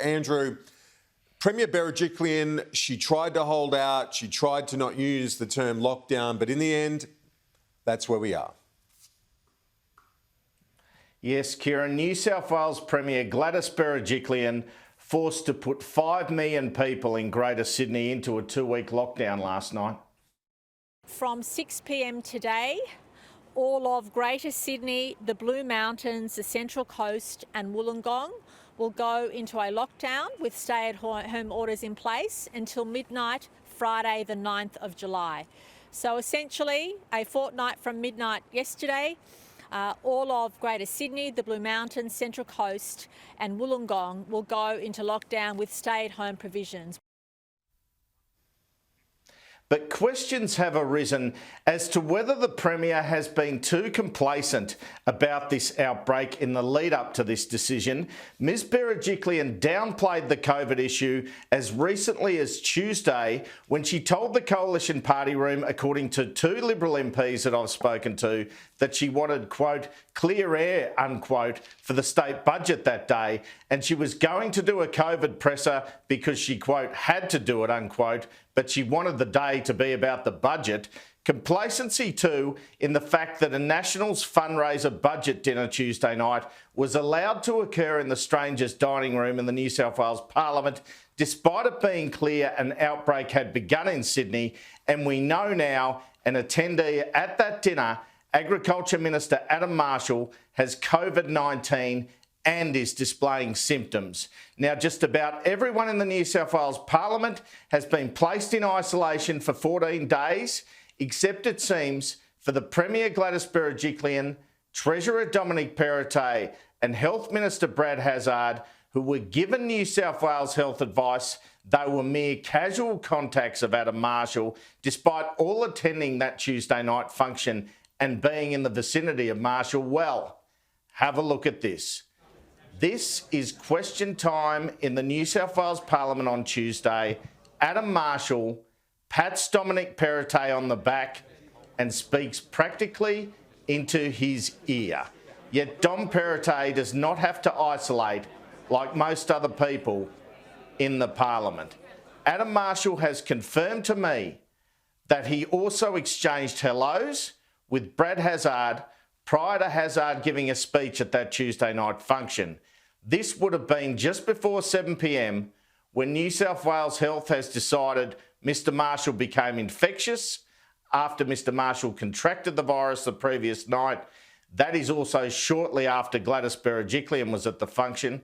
Andrew, Premier Berejiklian, she tried to hold out. She tried to not use the term lockdown, but in the end, that's where we are. Yes, Kieran, New South Wales Premier Gladys Berejiklian forced to put 5 million people in Greater Sydney into a 2-week lockdown last night. From 6 p.m. today, all of Greater Sydney, the Blue Mountains, the Central Coast and Wollongong will go into a lockdown with stay-at-home orders in place until midnight, Friday the 9th of July. So essentially, a fortnight from midnight yesterday, all of Greater Sydney, the Blue Mountains, Central Coast and Wollongong will go into lockdown with stay-at-home provisions. But questions have arisen as to whether the Premier has been too complacent about this outbreak in the lead up to this decision. Ms Berejiklian downplayed the COVID issue as recently as Tuesday when she told the Coalition Party room, according to 2 Liberal MPs that I've spoken to, that she wanted, quote, clear air, unquote, for the state budget that day, and she was going to do a COVID presser because she, quote, had to do it, unquote, but she wanted the day to be about the budget. Complacency too in the fact that a Nationals fundraiser budget dinner Tuesday night was allowed to occur in the Strangers dining room in the New South Wales Parliament, despite it being clear an outbreak had begun in Sydney. And we know now an attendee at that dinner, Agriculture Minister Adam Marshall, has COVID-19 and is displaying symptoms. Now, just about everyone in the New South Wales Parliament has been placed in isolation for 14 days, except it seems for the Premier Gladys Berejiklian, Treasurer Dominic Perrottet and Health Minister Brad Hazzard, who were given New South Wales health advice. They were mere casual contacts of Adam Marshall, despite all attending that Tuesday night function and being in the vicinity of Marshall. Well, have a look at this. This is question time in the New South Wales Parliament on Tuesday. Adam Marshall pats Dominic Perrottet on the back and speaks practically into his ear. Yet Dom Perrottet does not have to isolate like most other people in the Parliament. Adam Marshall has confirmed to me that he also exchanged hellos with Brad Hazzard prior to Hazzard giving a speech at that Tuesday night function. This would have been just before 7 p.m. when New South Wales Health has decided Mr Marshall became infectious after Mr Marshall contracted the virus the previous night. That is also shortly after Gladys Berejiklian was at the function.